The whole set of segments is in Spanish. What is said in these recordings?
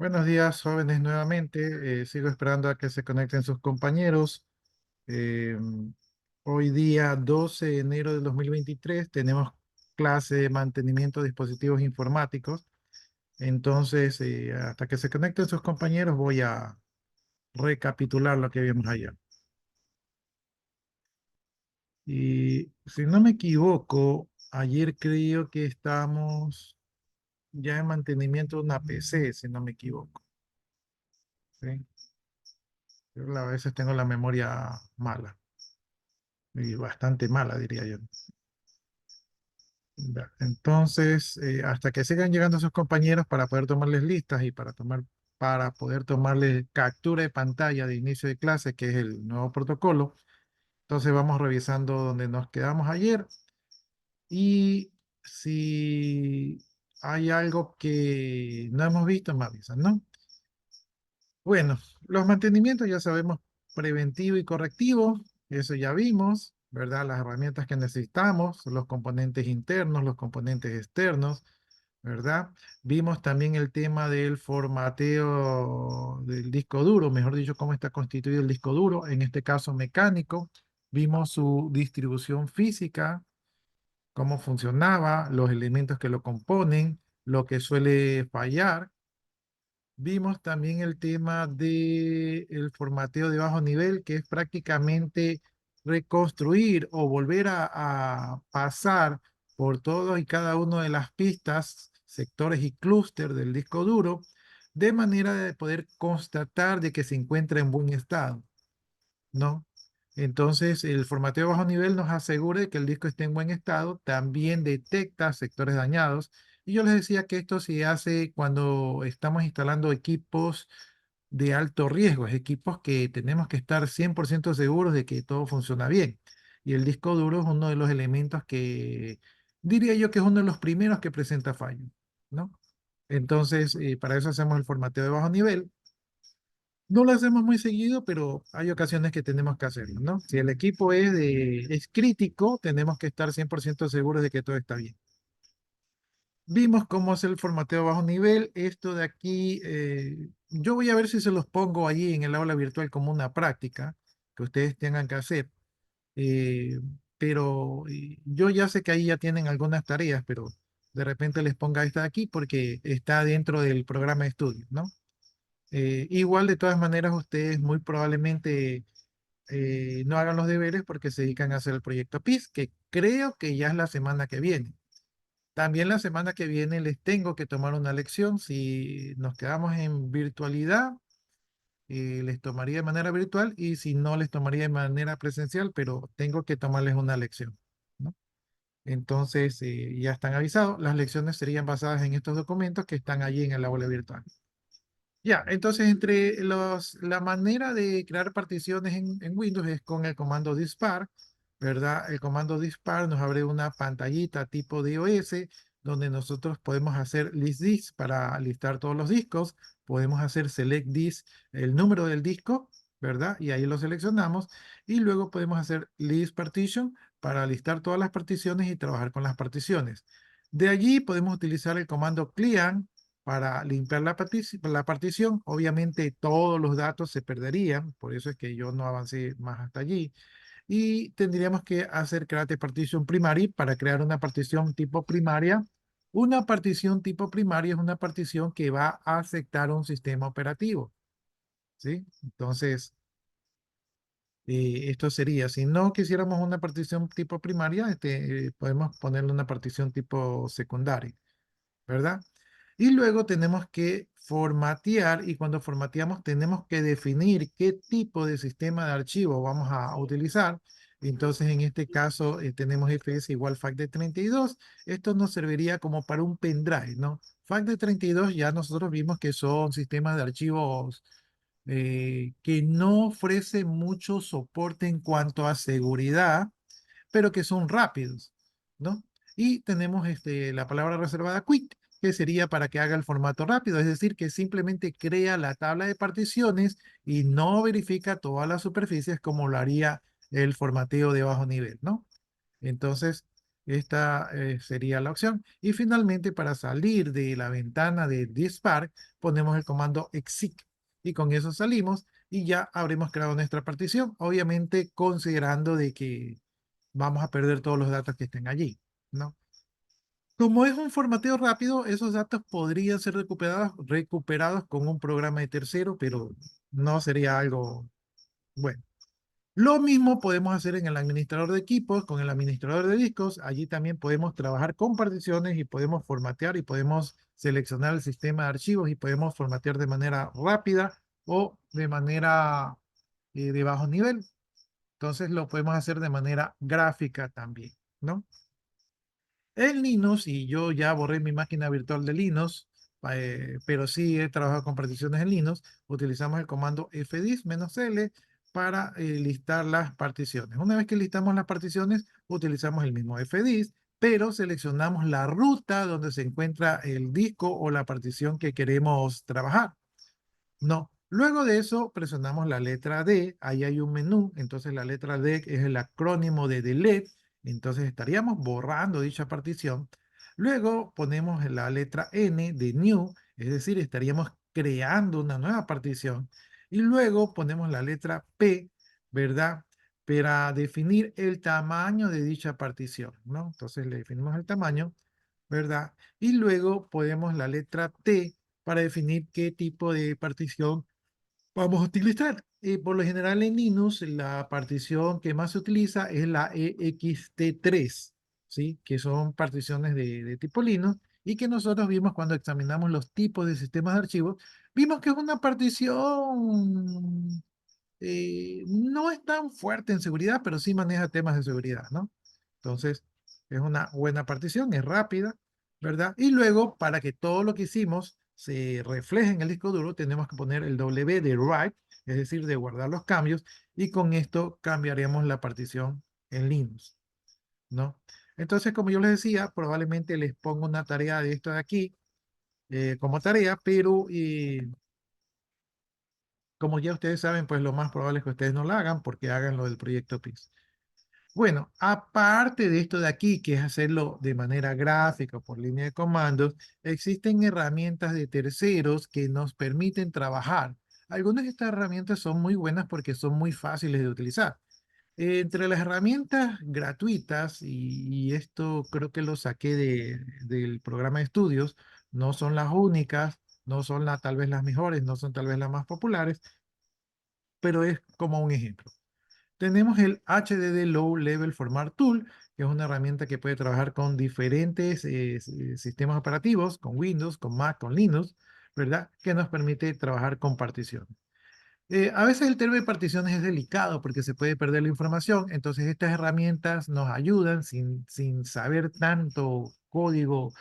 Buenos días, jóvenes, nuevamente. Sigo esperando a que se conecten sus compañeros. Eh, Hoy día 12 de enero del 2023 tenemos clase de mantenimiento de dispositivos informáticos. Entonces, hasta que se conecten sus compañeros, voy a recapitular lo que vimos ayer. Y si no me equivoco, ayer creo que estamos ya en mantenimiento de una PC, si no me equivoco. ¿Sí? Yo a veces tengo la memoria mala. Y bastante mala, diría yo. Ya, entonces, hasta que sigan llegando sus compañeros para poder tomarles listas y para poder tomarles captura de pantalla de inicio de clase, que es el nuevo protocolo. Entonces vamos revisando donde nos quedamos ayer y si hay algo que no hemos visto, me avisan, ¿no? Bueno, los mantenimientos ya sabemos preventivo y correctivo, eso ya vimos, ¿verdad? Las herramientas que necesitamos, los componentes internos, los componentes externos, ¿verdad? Vimos también el tema del formateo del disco duro, mejor dicho, cómo está constituido el disco duro, en este caso mecánico. Vimos su distribución física, cómo funcionaba, los elementos que lo componen, lo que suele fallar. Vimos también el tema del formateo de bajo nivel, que es prácticamente reconstruir o volver a pasar por todos y cada una de las pistas, sectores y clúster del disco duro, de manera de poder constatar de que se encuentra en buen estado, ¿no? Entonces, el formateo bajo nivel nos asegura de que el disco esté en buen estado, también detecta sectores dañados. Y yo les decía que esto se hace cuando estamos instalando equipos de alto riesgo, es equipos que tenemos que estar 100% seguros de que todo funciona bien. Y el disco duro es uno de los elementos que diría yo que es uno de los primeros que presenta fallo, ¿no? Entonces, para eso hacemos el formateo de bajo nivel. No lo hacemos muy seguido, pero hay ocasiones que tenemos que hacerlo, ¿no? Si el equipo es crítico, tenemos que estar 100% seguros de que todo está bien. Vimos cómo hacer el formateo bajo nivel. Esto de aquí, yo voy a ver si se los pongo allí en el aula virtual como una práctica que ustedes tengan que hacer. Eh, pero yo ya sé que ahí ya tienen algunas tareas, pero de repente les ponga esta de aquí porque está dentro del programa de estudio, ¿no? Igual de todas maneras ustedes muy probablemente no hagan los deberes porque se dedican a hacer el proyecto PIS, que creo que ya es la semana que viene. También la semana que viene les tengo que tomar una lección. Si nos quedamos en virtualidad, les tomaría de manera virtual y si no, les tomaría de manera presencial, pero tengo que tomarles una lección, ¿no? Entonces, ya están avisados. Las lecciones serían basadas en estos documentos que están allí en el aula virtual. Ya, entonces la manera de crear particiones en Windows es con el comando dispar, ¿verdad? El comando dispar nos abre una pantallita tipo DOS donde nosotros podemos hacer list disk para listar todos los discos, podemos hacer select disk, el número del disco, ¿verdad? Y ahí lo seleccionamos y luego podemos hacer list partition para listar todas las particiones y trabajar con las particiones. De allí podemos utilizar el comando clean para limpiar la partición. Obviamente todos los datos se perderían, por eso es que yo no avancé más hasta allí. Y tendríamos que hacer create partition primary para crear una partición tipo primaria. Una partición tipo primaria es una partición que va a aceptar un sistema operativo, ¿sí? Entonces, esto sería, si no quisiéramos una partición tipo primaria, podemos ponerle una partición tipo secundaria. ¿Verdad? Y luego tenemos que formatear y cuando formateamos tenemos que definir qué tipo de sistema de archivo vamos a utilizar. Entonces, en este caso, tenemos fs igual FAT32. Esto nos serviría como para un pendrive, ¿no? FAT32 ya nosotros vimos que son sistemas de archivos que no ofrecen mucho soporte en cuanto a seguridad, pero que son rápidos, ¿no? Y tenemos la palabra reservada quick, que sería para que haga el formato rápido, es decir, que simplemente crea la tabla de particiones y no verifica todas las superficies como lo haría el formateo de bajo nivel, ¿no? Entonces, Esta sería la opción. Y finalmente, para salir de la ventana de Diskpark, ponemos el comando exit. Y con eso salimos y ya habremos creado nuestra partición, obviamente considerando de que vamos a perder todos los datos que estén allí, ¿no? Como es un formateo rápido, esos datos podrían ser recuperados con un programa de tercero, pero no sería algo bueno. Lo mismo podemos hacer en el administrador de equipos, con el administrador de discos. Allí también podemos trabajar con particiones y podemos formatear y podemos seleccionar el sistema de archivos y podemos formatear de manera rápida o de manera de bajo nivel. Entonces lo podemos hacer de manera gráfica también, ¿no? En Linux, y yo ya borré mi máquina virtual de Linux, pero sí he trabajado con particiones en Linux, utilizamos el comando fdisk-l para listar las particiones. Una vez que listamos las particiones, utilizamos el mismo fdisk, pero seleccionamos la ruta donde se encuentra el disco o la partición que queremos trabajar. No. Luego de eso, presionamos la letra D. Ahí hay un menú. Entonces, la letra D es el acrónimo de delete. Entonces, estaríamos borrando dicha partición. Luego, ponemos la letra N de new. Es decir, estaríamos creando una nueva partición. Y luego ponemos la letra P, ¿verdad? Para definir el tamaño de dicha partición, ¿no? Entonces, le definimos el tamaño, ¿verdad? Y luego ponemos la letra T para definir qué tipo de partición vamos a utilizar. Por lo general en Linux, la partición que más se utiliza es la ext3, ¿sí? Que son particiones de tipo Linux y que nosotros vimos cuando examinamos los tipos de sistemas de archivos, vimos que es una partición no es tan fuerte en seguridad, pero sí maneja temas de seguridad, ¿no? Entonces, es una buena partición, es rápida, ¿verdad? Y luego, para que todo lo que hicimos se refleje en el disco duro, tenemos que poner el W de write, es decir, de guardar los cambios, y con esto cambiaremos la partición en Linux, ¿no? Entonces, como yo les decía, probablemente les pongo una tarea de esto de aquí como tarea, pero como ya ustedes saben, pues lo más probable es que ustedes no lo hagan porque hagan lo del proyecto PIX. Bueno, aparte de esto de aquí, que es hacerlo de manera gráfica por línea de comandos, existen herramientas de terceros que nos permiten trabajar. Algunas de estas herramientas son muy buenas porque son muy fáciles de utilizar. Entre las herramientas gratuitas, y esto creo que lo saqué del programa de estudios, no son las únicas, no son tal vez las mejores, no son tal vez las más populares, pero es como un ejemplo. Tenemos el HDD Low Level Format Tool, que es una herramienta que puede trabajar con diferentes sistemas operativos, con Windows, con Mac, con Linux, ¿verdad? Que nos permite trabajar con particiones. A veces el tema de particiones es delicado porque se puede perder la información, entonces estas herramientas nos ayudan sin saber tanto código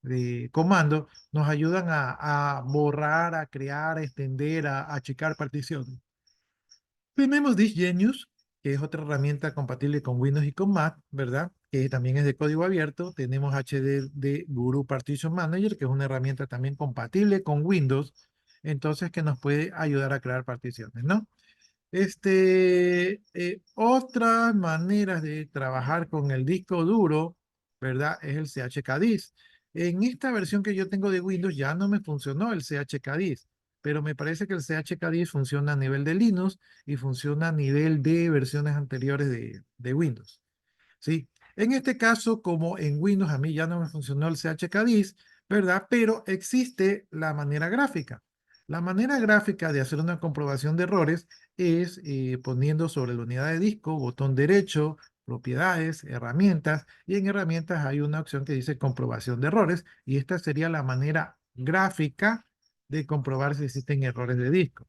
de comando, nos ayudan a borrar, a crear, a extender, a achicar particiones. Tenemos DishGenius, que es otra herramienta compatible con Windows y con Mac, ¿verdad? Que también es de código abierto. Tenemos HDD Guru Partition Manager, que es una herramienta también compatible con Windows, entonces que nos puede ayudar a crear particiones, ¿no? Otras maneras de trabajar con el disco duro, ¿verdad? Es el CHK-Disk. En esta versión que yo tengo de Windows ya no me funcionó el CHK-Disk, pero me parece que el CHK-Disk funciona a nivel de Linux y funciona a nivel de versiones anteriores de Windows. ¿Sí? En este caso, como en Windows a mí ya no me funcionó el CHK-Disk, ¿verdad? Pero existe la manera gráfica. La manera gráfica de hacer una comprobación de errores es poniendo sobre la unidad de disco, botón derecho, propiedades, herramientas, y en herramientas hay una opción que dice comprobación de errores, y esta sería la manera gráfica de comprobar si existen errores de disco,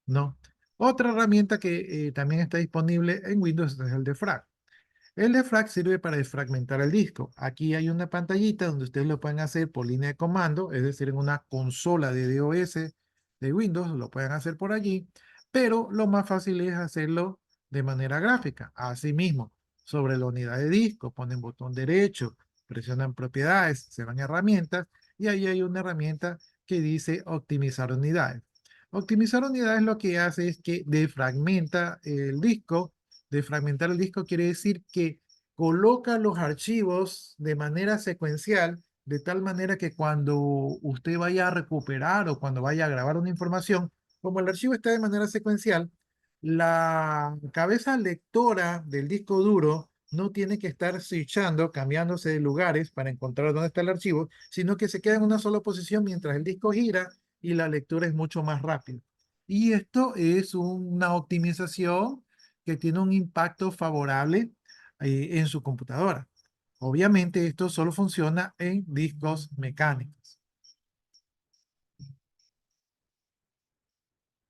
¿no? Otra herramienta que también está disponible en Windows es el defrag. El defrag sirve para desfragmentar el disco. Aquí hay una pantallita donde ustedes lo pueden hacer por línea de comando, es decir, en una consola de DOS de Windows, lo pueden hacer por allí, pero lo más fácil es hacerlo de manera gráfica. Asimismo, sobre la unidad de disco, ponen botón derecho, presionan propiedades, se van a herramientas y ahí hay una herramienta que dice optimizar unidades. Optimizar unidades lo que hace es que defragmenta el disco. Defragmentar el disco quiere decir que coloca los archivos de manera secuencial, de tal manera que cuando usted vaya a recuperar o cuando vaya a grabar una información, como el archivo está de manera secuencial, la cabeza lectora del disco duro no tiene que estar switchando, cambiándose de lugares para encontrar dónde está el archivo, sino que se queda en una sola posición mientras el disco gira y la lectura es mucho más rápida. Y esto es una optimización que tiene un impacto favorable en su computadora. Obviamente esto solo funciona en discos mecánicos.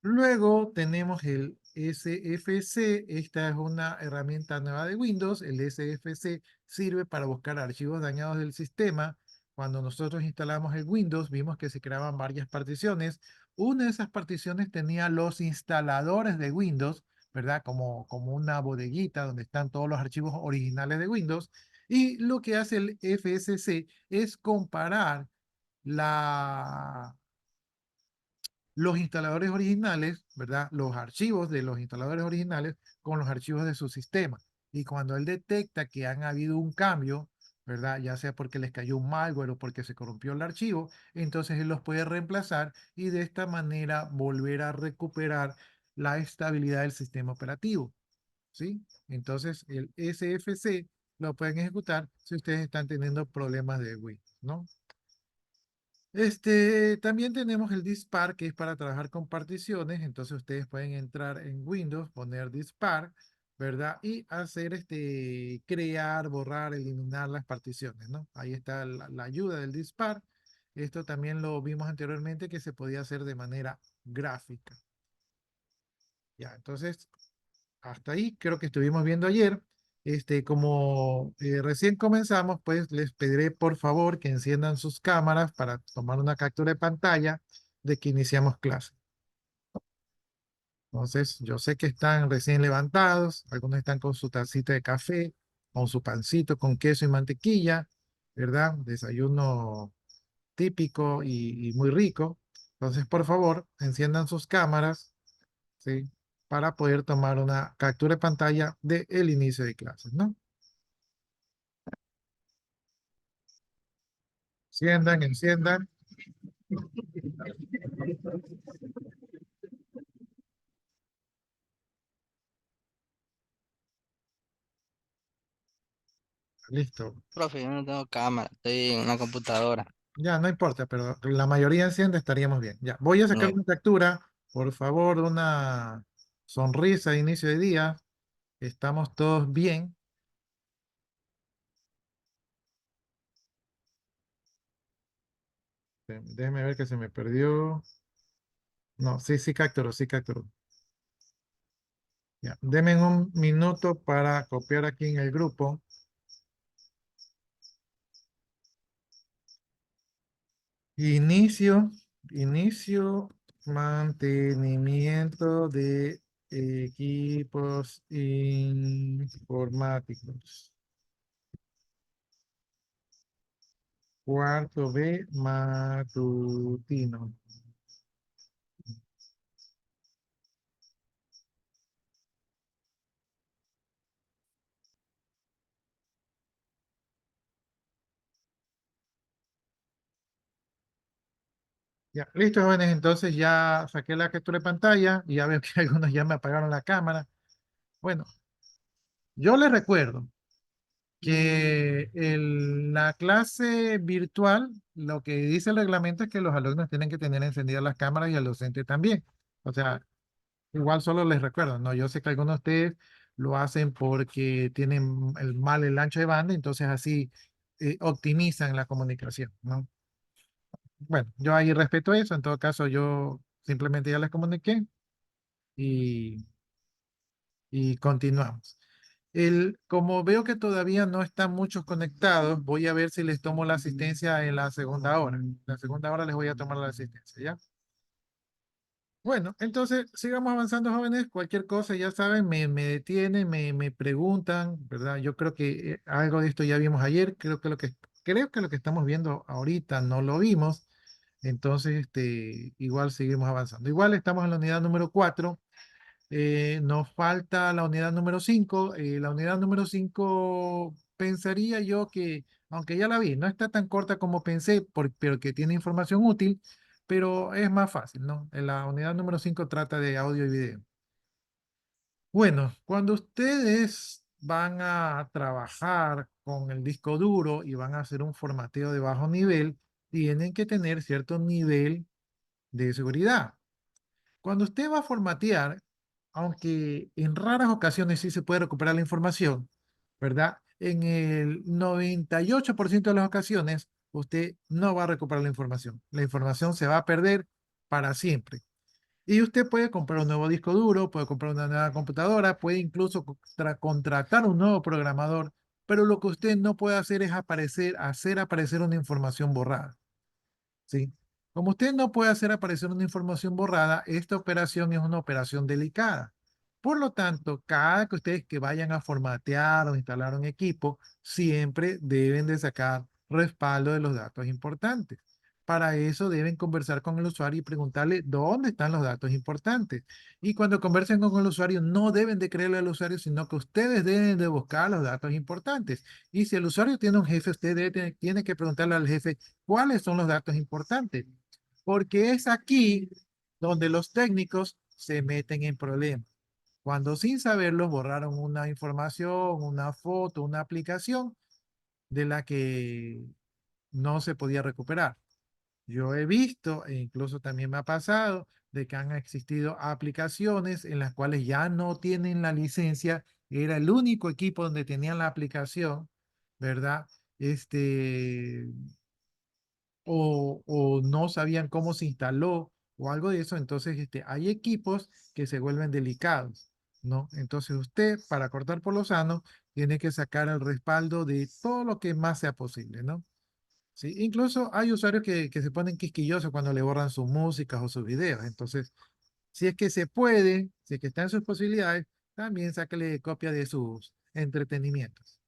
Luego tenemos el SFC. Esta es una herramienta nueva de Windows. El SFC sirve para buscar archivos dañados del sistema. Cuando nosotros instalamos el Windows, vimos que se creaban varias particiones. Una de esas particiones tenía los instaladores de Windows, ¿verdad? Como una bodeguita donde están todos los archivos originales de Windows. Y lo que hace el FSC es comparar la los instaladores originales, ¿verdad? Los archivos de los instaladores originales con los archivos de su sistema. Y cuando él detecta que han habido un cambio, ¿verdad? Ya sea porque les cayó un malware o porque se corrompió el archivo, entonces él los puede reemplazar y de esta manera volver a recuperar la estabilidad del sistema operativo, ¿sí? Entonces el SFC lo pueden ejecutar si ustedes están teniendo problemas de Windows, ¿no? También tenemos el dispar, que es para trabajar con particiones. Entonces ustedes pueden entrar en Windows, poner dispar, ¿verdad? Y hacer crear, borrar, eliminar las particiones, ¿no? Ahí está la ayuda del dispar. Esto también lo vimos anteriormente que se podía hacer de manera gráfica. Ya, entonces hasta ahí creo que estuvimos viendo ayer. Como recién comenzamos, pues les pediré por favor que enciendan sus cámaras para tomar una captura de pantalla de que iniciamos clase. Entonces, yo sé que están recién levantados, algunos están con su tacita de café, con su pancito con queso y mantequilla, ¿verdad? Desayuno típico y muy rico. Entonces, por favor, enciendan sus cámaras, ¿sí? Para poder tomar una captura de pantalla del inicio de clases, ¿no? Enciendan, enciendan. Listo. Profe, yo no tengo cámara, estoy en una computadora. Ya, no importa, pero la mayoría enciende, estaríamos bien. Ya, voy a sacar No, una captura. Por favor, una sonrisa de inicio de día. Estamos todos bien. Déjenme ver que se me perdió. No, sí, sí capturó, sí capturó. Ya, denme un minuto para copiar aquí en el grupo. Inicio, inicio, mantenimiento de equipos informáticos. Cuarto B matutino. Ya, listo, jóvenes. Entonces ya saqué la captura de pantalla y ya veo que algunos ya me apagaron la cámara. Bueno, yo les recuerdo que la clase virtual, lo que dice el reglamento es que los alumnos tienen que tener encendidas las cámaras y el docente también. O sea, igual solo les recuerdo, ¿no? Yo sé que algunos de ustedes lo hacen porque tienen el ancho de banda, entonces así optimizan la comunicación, ¿no? Bueno, yo ahí respeto eso, en todo caso yo simplemente ya les comuniqué y, y continuamos. Como veo que todavía no están muchos conectados, voy a ver si les tomo la asistencia en la segunda hora. En la segunda hora les voy a tomar la asistencia, ¿ya? Bueno, entonces sigamos avanzando, jóvenes. Cualquier cosa, ya saben, me detienen, me preguntan, ¿verdad? Yo creo que algo de esto ya vimos ayer. Creo que lo que estamos viendo ahorita no lo vimos. Entonces, igual seguimos avanzando. Igual estamos en la unidad número 4. Nos falta la unidad número 5. La unidad número 5 pensaría yo que, aunque ya la vi, no está tan corta como pensé, pero que tiene información útil, pero es más fácil, ¿no? La unidad número 5 trata de audio y video. Bueno, cuando ustedes van a trabajar con el disco duro y van a hacer un formateo de bajo nivel, tienen que tener cierto nivel de seguridad. Cuando usted va a formatear, aunque en raras ocasiones sí se puede recuperar la información, ¿verdad? En el 98% de las ocasiones, usted no va a recuperar la información. La información se va a perder para siempre. Y usted puede comprar un nuevo disco duro, puede comprar una nueva computadora, puede incluso contratar un nuevo programador, pero lo que usted no puede hacer es hacer aparecer una información borrada. ¿Sí? Como usted no puede hacer aparecer una información borrada, esta operación es una operación delicada. Por lo tanto, cada que ustedes que vayan a formatear o instalar un equipo, siempre deben de sacar respaldo de los datos importantes. Para eso deben conversar con el usuario y preguntarle dónde están los datos importantes. Y cuando conversen con el usuario, no deben de creerle al usuario, sino que ustedes deben de buscar los datos importantes. Y si el usuario tiene un jefe, usted tiene que preguntarle al jefe cuáles son los datos importantes, porque es aquí donde los técnicos se meten en problemas. Cuando sin saberlo borraron una información, una foto, una aplicación de la que no se podía recuperar. Yo he visto, e incluso también me ha pasado, de que han existido aplicaciones en las cuales ya no tienen la licencia, era el único equipo donde tenían la aplicación, ¿verdad? Este, o no sabían cómo se instaló o algo de eso, entonces hay equipos que se vuelven delicados, ¿no? Entonces usted, para cortar por lo sano, tiene que sacar el respaldo de todo lo que más sea posible, ¿no? Sí, incluso hay usuarios que se ponen quisquillosos cuando le borran sus músicas o sus videos. Entonces, si es que se puede, si es que está en sus posibilidades, también sáquele copia de sus entretenimientos.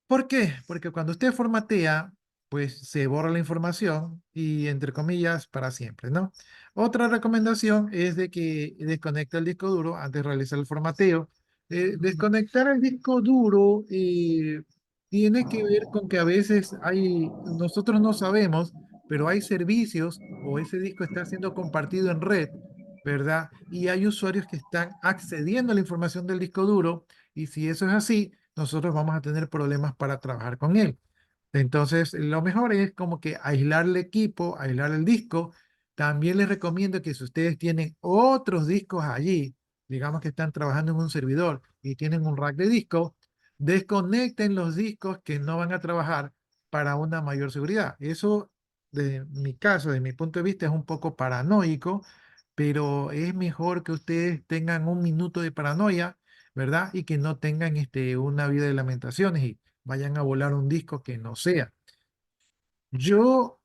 ¿Por qué? Porque cuando usted formatea, pues se borra la información y entre comillas para siempre, ¿no? Otra recomendación es de que desconecte el disco duro antes de realizar el formateo. Desconectar el disco duro tiene que ver con que a veces nosotros no sabemos, pero hay servicios o ese disco está siendo compartido en red, ¿verdad? Y hay usuarios que están accediendo a la información del disco duro y si eso es así, nosotros vamos a tener problemas para trabajar con él. Entonces, lo mejor es como que aislar el equipo, aislar el disco. También les recomiendo que si ustedes tienen otros discos allí, digamos que están trabajando en un servidor y tienen un rack de discos, desconecten los discos que no van a trabajar para una mayor seguridad. Eso, de mi caso, de mi punto de vista, es un poco paranoico, pero es mejor que ustedes tengan un minuto de paranoia, ¿verdad? Y que no tengan una vida de lamentaciones y vayan a volar un disco que no sea. Yo,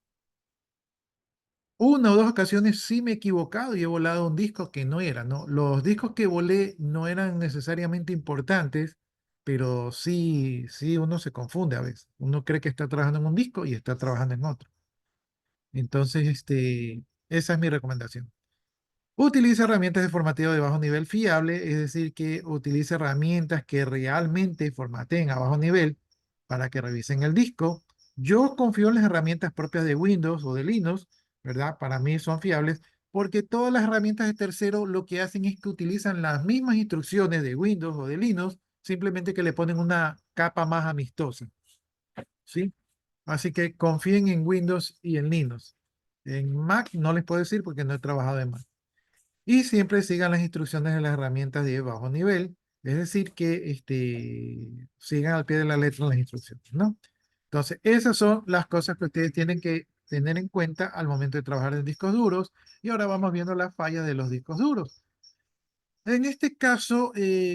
una o dos ocasiones sí me he equivocado y he volado un disco que no era, ¿no? Los discos que volé no eran necesariamente importantes, pero sí uno se confunde a veces. Uno cree que está trabajando en un disco y está trabajando en otro. Entonces, esa es mi recomendación. Utiliza herramientas de formateo de bajo nivel fiable, es decir, que utilice herramientas que realmente formateen a bajo nivel para que revisen el disco. Yo confío en las herramientas propias de Windows o de Linux, ¿verdad? Para mí son fiables porque todas las herramientas de tercero lo que hacen es que utilizan las mismas instrucciones de Windows o de Linux, simplemente que le ponen una capa más amistosa, ¿sí? Así que confíen en Windows y en Linux. En Mac no les puedo decir porque no he trabajado en Mac. Y siempre sigan las instrucciones de las herramientas de bajo nivel, es decir, que sigan al pie de la letra las instrucciones, ¿no? Entonces, esas son las cosas que ustedes tienen que tener en cuenta al momento de trabajar en discos duros. Y ahora vamos viendo las fallas de los discos duros. En este caso,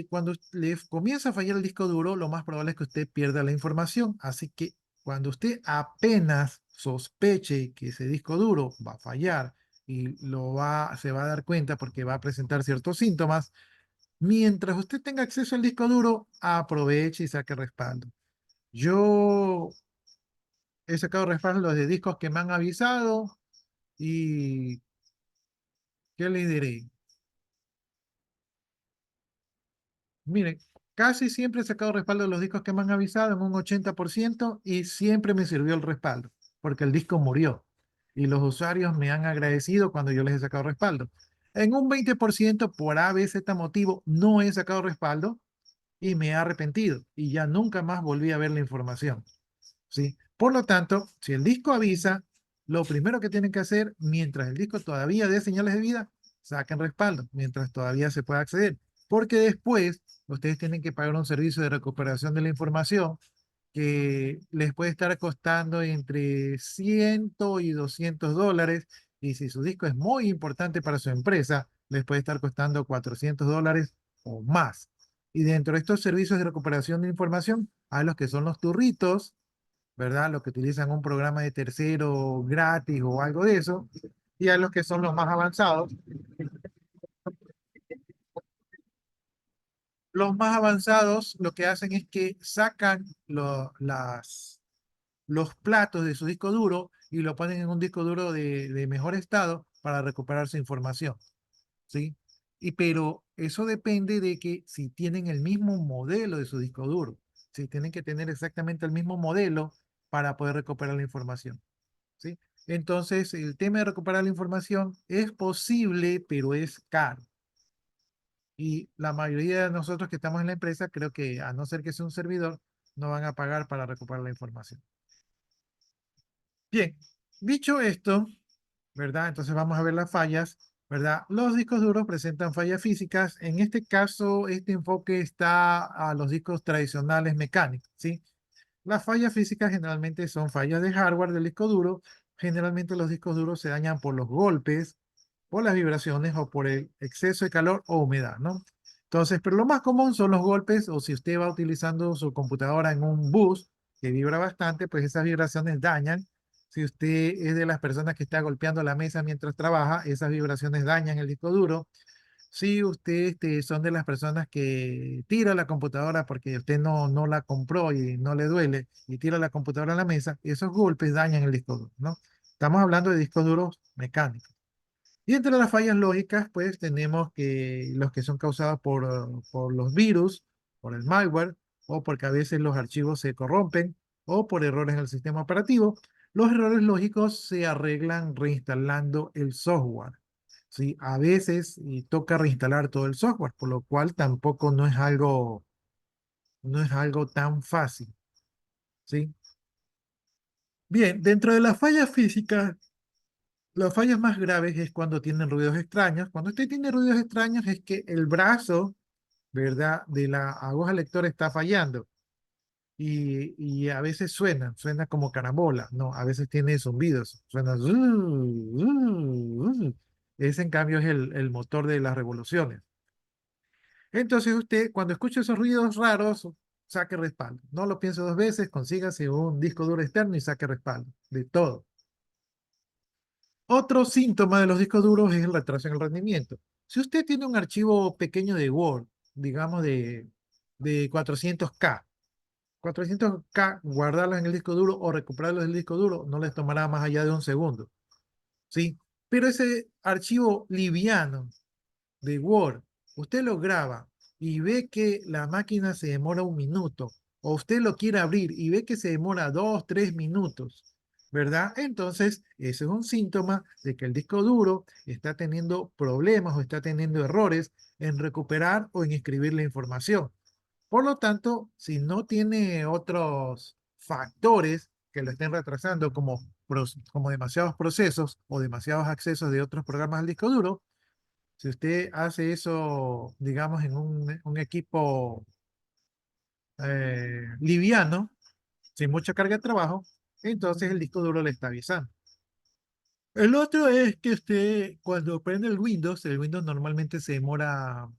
cuando le comienza a fallar el disco duro, lo más probable es que usted pierda la información. Así que cuando usted apenas sospeche que ese disco duro va a fallar y se va a dar cuenta porque va a presentar ciertos síntomas, mientras usted tenga acceso al disco duro, aproveche y saque respaldo. Yo he sacado respaldo de discos que me han avisado y ¿qué les diré? Miren, casi siempre he sacado respaldo de los discos que me han avisado en un 80% y siempre me sirvió el respaldo, porque el disco murió y los usuarios me han agradecido cuando yo les he sacado respaldo. En un 20% por A, B, Z motivo no he sacado respaldo y me he arrepentido y ya nunca más volví a ver la información. ¿Sí? Por lo tanto, si el disco avisa, lo primero que tienen que hacer, mientras el disco todavía dé señales de vida, saquen respaldo, mientras todavía se pueda acceder. Porque después ustedes tienen que pagar un servicio de recuperación de la información que les puede estar costando entre 100 y $200. Y si su disco es muy importante para su empresa, les puede estar costando $400 o más. Y dentro de estos servicios de recuperación de información, hay los que son los turritos, ¿verdad? Los que utilizan un programa de tercero gratis o algo de eso, y a los que son los más avanzados. Los más avanzados lo que hacen es que sacan los platos de su disco duro y lo ponen en un disco duro de mejor estado para recuperar su información, ¿sí? Pero eso depende de que si tienen el mismo modelo de su disco duro, si tienen que tener exactamente el mismo modelo para poder recuperar la información. ¿Sí? Entonces, el tema de recuperar la información es posible, pero es caro. Y la mayoría de nosotros que estamos en la empresa, creo que a no ser que sea un servidor, no van a pagar para recuperar la información. Bien, dicho esto, ¿verdad? Entonces vamos a ver las fallas, ¿verdad? Los discos duros presentan fallas físicas. En este caso, este enfoque está a los discos tradicionales mecánicos, ¿sí? Las fallas físicas generalmente son fallas de hardware del disco duro. Generalmente los discos duros se dañan por los golpes, por las vibraciones o por el exceso de calor o humedad, ¿no? Entonces, pero lo más común son los golpes o si usted va utilizando su computadora en un bus que vibra bastante, pues esas vibraciones dañan. Si usted es de las personas que está golpeando la mesa mientras trabaja, esas vibraciones dañan el disco duro. Si usted son de las personas que tira la computadora porque usted no la compró y no le duele y tira la computadora a la mesa, esos golpes dañan el disco duro, ¿no? Estamos hablando de discos duros mecánicos. Y entre las fallas lógicas, pues tenemos que los que son causados por los virus, por el malware, o porque a veces los archivos se corrompen, o por errores en el sistema operativo. Los errores lógicos se arreglan reinstalando el software. ¿Sí? A veces y toca reinstalar todo el software, por lo cual tampoco no es algo tan fácil. ¿Sí? Bien, dentro de las fallas físicas, las fallas más graves es cuando tienen ruidos extraños. Cuando usted tiene ruidos extraños es que el brazo, ¿verdad?, de la aguja lectora está fallando. Y a veces suena como carambola, no, a veces tiene zumbidos, suena. Ese en cambio es el motor de las revoluciones. Entonces usted, cuando escucha esos ruidos raros, saque respaldo. No lo piense dos veces, consígase un disco duro externo y saque respaldo de todo. Otro síntoma de los discos duros es el retraso en el rendimiento. Si usted tiene un archivo pequeño de Word, digamos de 400K, guardarlos en el disco duro o recuperarlos del disco duro no les tomará más allá de un segundo, ¿sí? Pero ese archivo liviano de Word, usted lo graba y ve que la máquina se demora un minuto, o usted lo quiere abrir y ve que se demora 2, 3 minutos, ¿verdad? Entonces, ese es un síntoma de que el disco duro está teniendo problemas o está teniendo errores en recuperar o en escribir la información. Por lo tanto, si no tiene otros factores que lo estén retrasando, como demasiados procesos o demasiados accesos de otros programas al disco duro, si usted hace eso, digamos, en un equipo liviano, sin mucha carga de trabajo, entonces el disco duro le está avisando. El otro es que usted, cuando prende el Windows normalmente se demora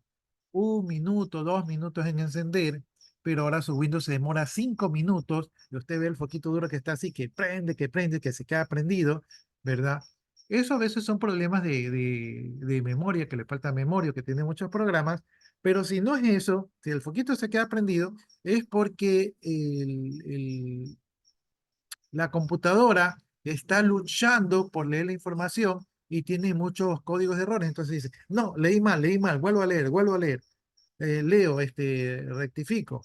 1 minuto, 2 minutos en encender, pero ahora su Windows se demora 5 minutos y usted ve el foquito duro que está así, que prende, que se queda prendido, ¿verdad? Eso a veces son problemas de memoria, que le falta memoria, que tiene muchos programas, pero si no es eso, si el foquito se queda prendido, es porque la computadora está luchando por leer la información y tiene muchos códigos de errores. Entonces dice, no, leí mal, vuelvo a leer, vuelvo a leer. leo, rectifico.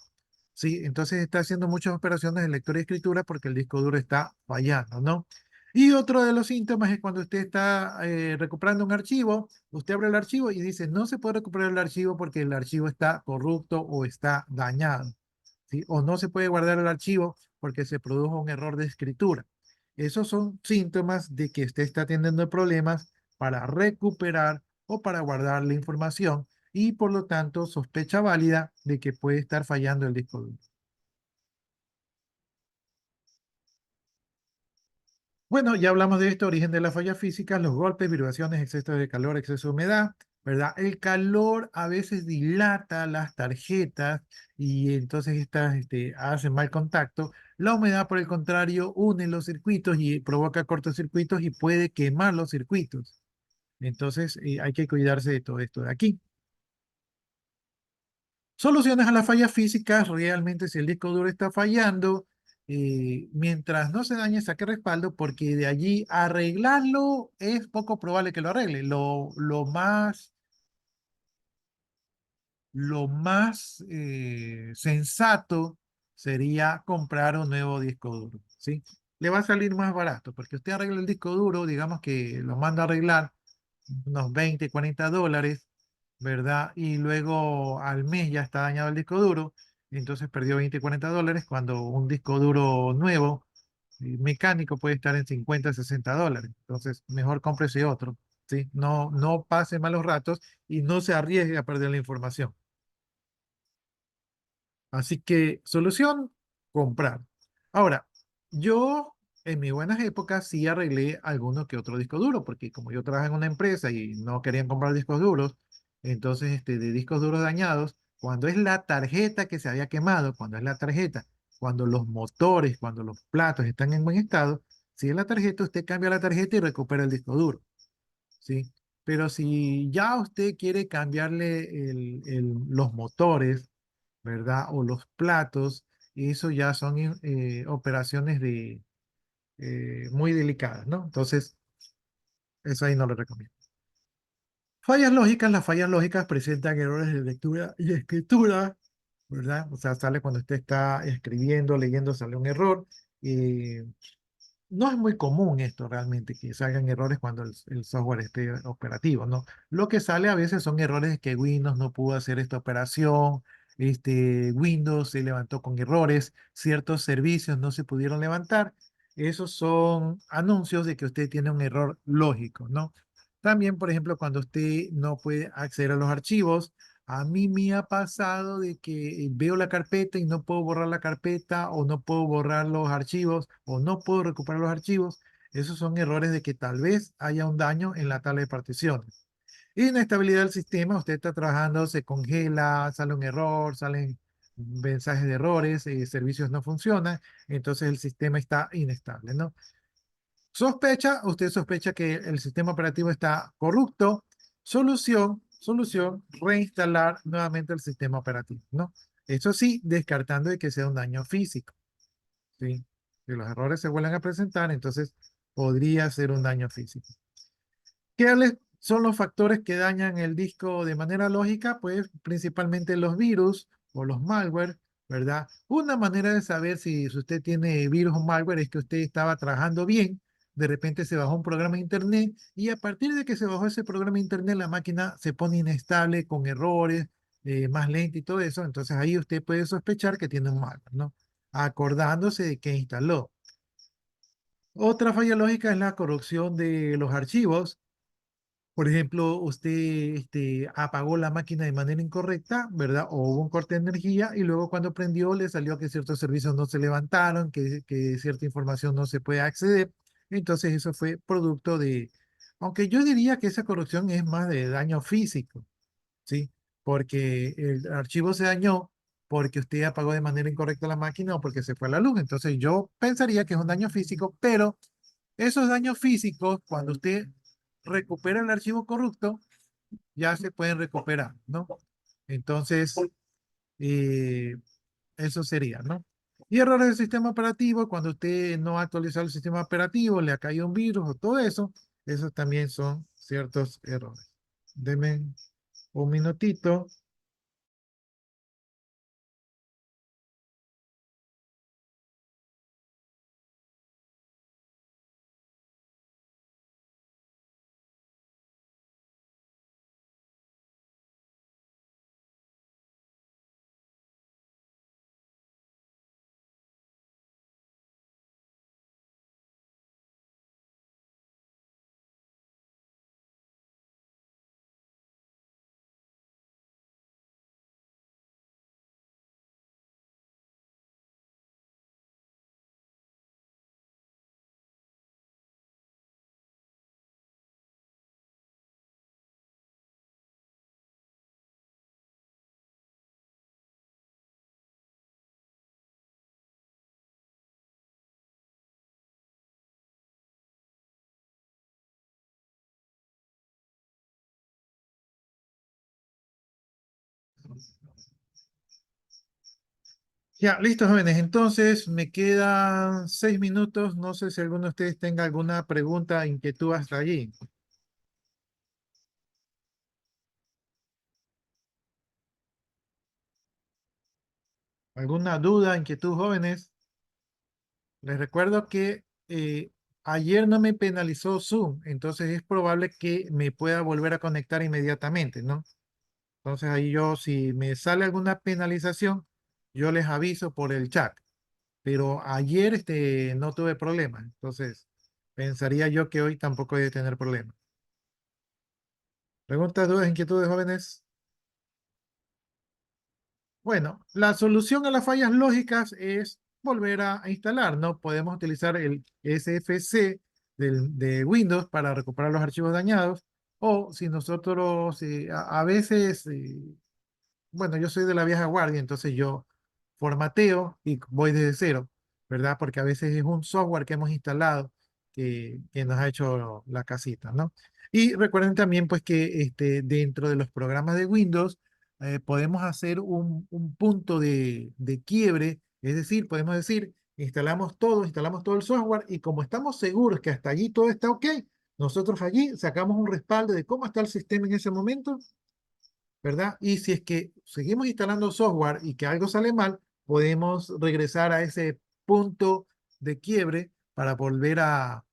Sí, entonces está haciendo muchas operaciones de lectura y escritura porque el disco duro está fallando, ¿no? Y otro de los síntomas es cuando usted está recuperando un archivo, usted abre el archivo y dice, no se puede recuperar el archivo porque el archivo está corrupto o está dañado, ¿sí? O no se puede guardar el archivo porque se produjo un error de escritura. Esos son síntomas de que usted está teniendo problemas para recuperar o para guardar la información y por lo tanto sospecha válida de que puede estar fallando el disco duro. Bueno, ya hablamos de esto, origen de las fallas físicas, los golpes, vibraciones, exceso de calor, exceso de humedad, ¿verdad? El calor a veces dilata las tarjetas y entonces estas hacen mal contacto. La humedad, por el contrario, une los circuitos y provoca cortocircuitos y puede quemar los circuitos. Entonces, hay que cuidarse de todo esto de aquí. Soluciones a las fallas físicas, realmente si el disco duro está fallando, mientras no se dañe, saque respaldo, porque de allí arreglarlo es poco probable que lo arregle. Lo más sensato sería comprar un nuevo disco duro, ¿sí? Le va a salir más barato, porque usted arregla el disco duro, digamos que lo manda a arreglar unos 20, $40, ¿verdad? Y luego al mes ya está dañado el disco duro, y entonces perdió 20, $40, cuando un disco duro nuevo, mecánico, puede estar en 50, $60. Entonces, mejor cómprese otro, ¿sí? No, no pase malos ratos y no se arriesgue a perder la información. Así que, solución, comprar. Ahora, yo en mis buenas épocas sí arreglé alguno que otro disco duro, porque como yo trabajo en una empresa y no querían comprar discos duros, entonces de discos duros dañados, cuando es la tarjeta que se había quemado, cuando es la tarjeta, cuando los motores, cuando los platos están en buen estado, si es la tarjeta, usted cambia la tarjeta y recupera el disco duro, ¿sí? Pero si ya usted quiere cambiarle los motores, ¿verdad? O los platos, y eso ya son operaciones muy delicadas, ¿no? Entonces, eso ahí no lo recomiendo. Fallas lógicas, las fallas lógicas presentan errores de lectura y escritura, ¿verdad? O sea, sale cuando usted está escribiendo, leyendo, sale un error. eh, No es muy común esto realmente, que salgan errores cuando el software esté operativo, ¿no? Lo que sale a veces son errores de que Windows no pudo hacer esta operación, Windows se levantó con errores, ciertos servicios no se pudieron levantar. Esos son anuncios de que usted tiene un error lógico, ¿no? También, por ejemplo, cuando usted no puede acceder a los archivos, a mí me ha pasado de que veo la carpeta y no puedo borrar la carpeta o no puedo borrar los archivos o no puedo recuperar los archivos. Esos son errores de que tal vez haya un daño en la tabla de particiones. Inestabilidad del sistema, usted está trabajando, se congela, sale un error, salen mensajes de errores, servicios no funcionan, entonces el sistema está inestable, ¿no? Usted sospecha que el sistema operativo está corrupto. Solución, reinstalar nuevamente el sistema operativo, ¿no? Eso sí, descartando de que sea un daño físico, ¿sí? Si los errores se vuelven a presentar, entonces podría ser un daño físico. Son los factores que dañan el disco de manera lógica? Pues principalmente los virus o los malware, ¿verdad? Una manera de saber si usted tiene virus o malware es que usted estaba trabajando bien, de repente se bajó un programa de internet y a partir de que se bajó ese programa de internet la máquina se pone inestable con errores, más lenta y todo eso, entonces ahí usted puede sospechar que tiene un malware, ¿no? Acordándose de que instaló. Otra falla lógica es la corrupción de los archivos. Por ejemplo, usted apagó la máquina de manera incorrecta, ¿verdad? O hubo un corte de energía y luego cuando prendió le salió que ciertos servicios no se levantaron, que cierta información no se puede acceder. Entonces eso fue producto aunque yo diría que esa corrupción es más de daño físico, ¿sí? Porque el archivo se dañó porque usted apagó de manera incorrecta la máquina o porque se fue la luz. Entonces yo pensaría que es un daño físico, pero esos daños físicos, cuando usted recupera el archivo corrupto, ya se pueden recuperar, ¿no? Entonces, eh, eso sería, ¿no? Y errores del sistema operativo, cuando usted no ha actualizado el sistema operativo, le ha caído un virus o todo eso, esos también son ciertos errores. Deme un minutito. Ya, listo, jóvenes. Entonces, me quedan 6 minutos. No sé si alguno de ustedes tenga alguna pregunta, inquietud hasta allí. ¿Alguna duda, inquietud, jóvenes? Les recuerdo que ayer no me penalizó Zoom, entonces es probable que me pueda volver a conectar inmediatamente, ¿no? Entonces ahí yo, si me sale alguna penalización, yo les aviso por el chat. Pero ayer no tuve problema, entonces pensaría yo que hoy tampoco he de tener problema. ¿Preguntas, dudas, inquietudes, jóvenes? Bueno, la solución a las fallas lógicas es volver a instalar, ¿no? Podemos utilizar el SFC de Windows para recuperar los archivos dañados, o si nosotros a veces bueno, yo soy de la vieja guardia, entonces yo formateo y voy desde cero, ¿verdad? Porque a veces es un software que hemos instalado que nos ha hecho la casita, ¿no? Y recuerden también, pues, que dentro de los programas de Windows podemos hacer un punto de quiebre, es decir, podemos decir, instalamos todo el software y como estamos seguros que hasta allí todo está ok, nosotros allí sacamos un respaldo de cómo está el sistema en ese momento, ¿verdad? Y si es que seguimos instalando software y que algo sale mal, podemos regresar a ese punto de quiebre para volver a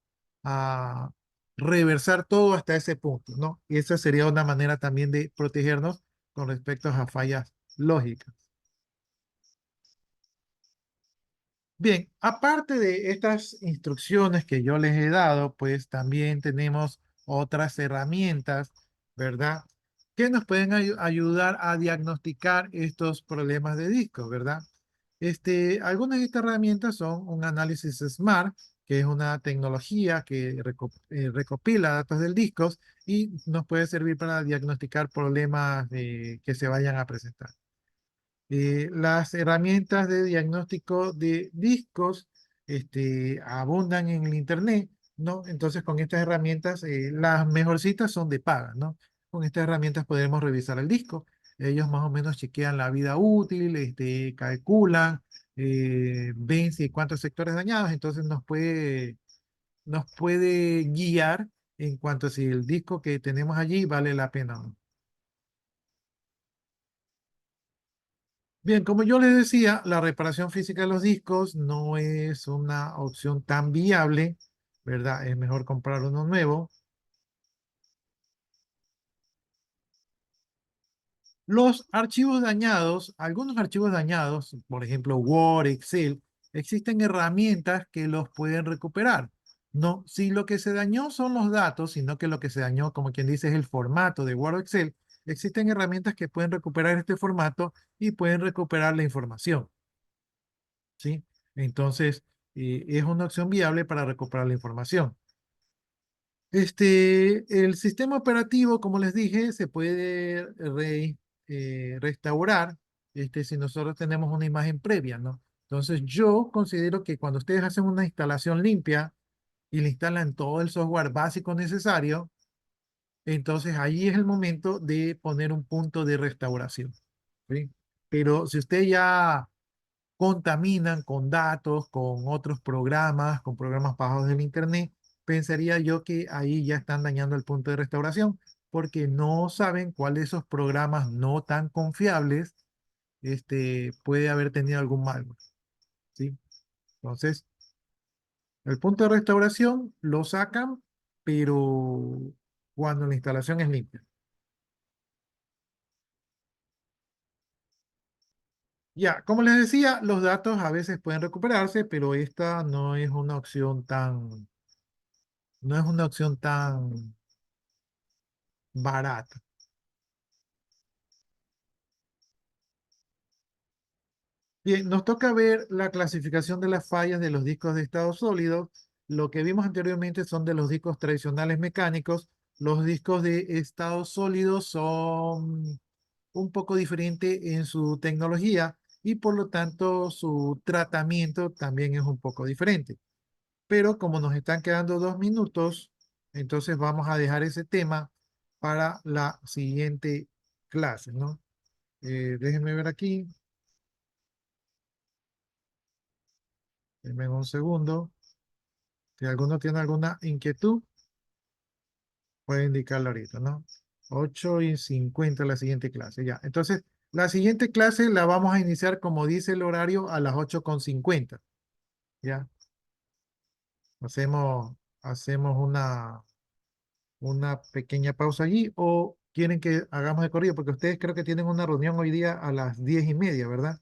reversar todo hasta ese punto, ¿no? Y esa sería una manera también de protegernos con respecto a fallas lógicas. Bien, aparte de estas instrucciones que yo les he dado, pues también tenemos otras herramientas, ¿verdad? Que nos pueden ayudar a diagnosticar estos problemas de disco, ¿verdad? Algunas de estas herramientas son un análisis SMART, que es una tecnología que recopila datos del disco y nos puede servir para diagnosticar problemas que se vayan a presentar. Las herramientas de diagnóstico de discos abundan en el Internet, ¿no? Entonces, con estas herramientas, las mejorcitas son de paga, ¿no? Con estas herramientas podemos revisar el disco. Ellos más o menos chequean la vida útil, calculan, ven si hay cuántos sectores dañados, entonces nos puede guiar en cuanto a si el disco que tenemos allí vale la pena o no. Bien, como yo les decía, la reparación física de los discos no es una opción tan viable, ¿verdad? Es mejor comprar uno nuevo. Los archivos dañados, algunos archivos dañados, por ejemplo Word, Excel, existen herramientas que los pueden recuperar. No, si lo que se dañó son los datos, sino que lo que se dañó, como quien dice, es el formato de Word o Excel, existen herramientas que pueden recuperar este formato y pueden recuperar la información. ¿Sí? Entonces, es una opción viable para recuperar la información. El sistema operativo, como les dije, se puede restaurar si nosotros tenemos una imagen previa, ¿no? Entonces, yo considero que cuando ustedes hacen una instalación limpia y le instalan todo el software básico necesario, entonces ahí es el momento de poner un punto de restauración, ¿sí? Pero si usted ya contaminan con datos, con otros programas, con programas pagados del Internet, pensaría yo que ahí ya están dañando el punto de restauración, porque no saben cuál de esos programas no tan confiables puede haber tenido algún malware, ¿sí? Entonces, el punto de restauración lo sacan, pero cuando la instalación es limpia. Ya, como les decía, los datos a veces pueden recuperarse, pero esta no es una opción tan barata. Bien, nos toca ver la clasificación de las fallas de los discos de estado sólido. Lo que vimos anteriormente son de los discos tradicionales mecánicos. Los discos de estado sólido son un poco diferentes en su tecnología y por lo tanto su tratamiento también es un poco diferente. Pero como nos están quedando 2 minutos, entonces vamos a dejar ese tema para la siguiente clase, ¿no? Déjenme ver aquí. Denme un segundo. Si alguno tiene alguna inquietud, puede indicarlo ahorita, ¿no? 8:50 la siguiente clase, ya. Entonces, la siguiente clase la vamos a iniciar como dice el horario a las 8:50, ¿ya? Hacemos una pequeña pausa allí o quieren que hagamos de corrido, porque ustedes creo que tienen una reunión hoy día a las 10:30, ¿verdad?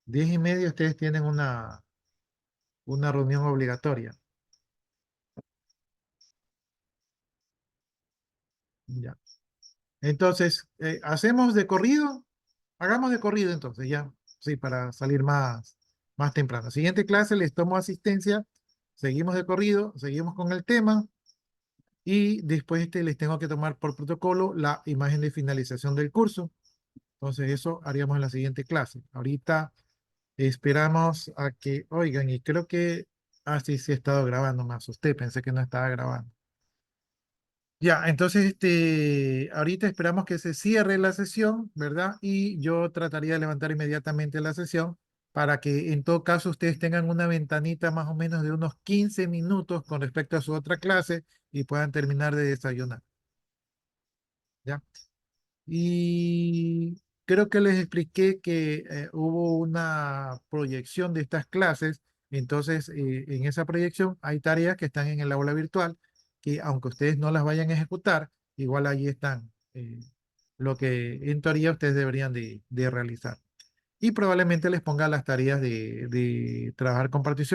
10:30 ustedes tienen una reunión obligatoria, ¿ya? Entonces, ¿hacemos de corrido? Hagamos de corrido entonces, ya. Sí, para salir más temprano. Siguiente clase, les tomo asistencia. Seguimos de corrido, seguimos con el tema y después les tengo que tomar por protocolo la imagen de finalización del curso. Entonces, eso haríamos en la siguiente clase. Ahorita esperamos a que, oigan, y creo que, sí, sí he estado grabando, me asusté, pensé que no estaba grabando. Ya, entonces ahorita esperamos que se cierre la sesión, ¿verdad? Y yo trataría de levantar inmediatamente la sesión para que en todo caso ustedes tengan una ventanita más o menos de unos 15 minutos con respecto a su otra clase y puedan terminar de desayunar, ¿ya? Y creo que les expliqué que hubo una proyección de estas clases. Entonces, en esa proyección hay tareas que están en el aula virtual que aunque ustedes no las vayan a ejecutar, igual allí están lo que en teoría ustedes deberían de realizar. Y probablemente les ponga las tareas de trabajar con partición.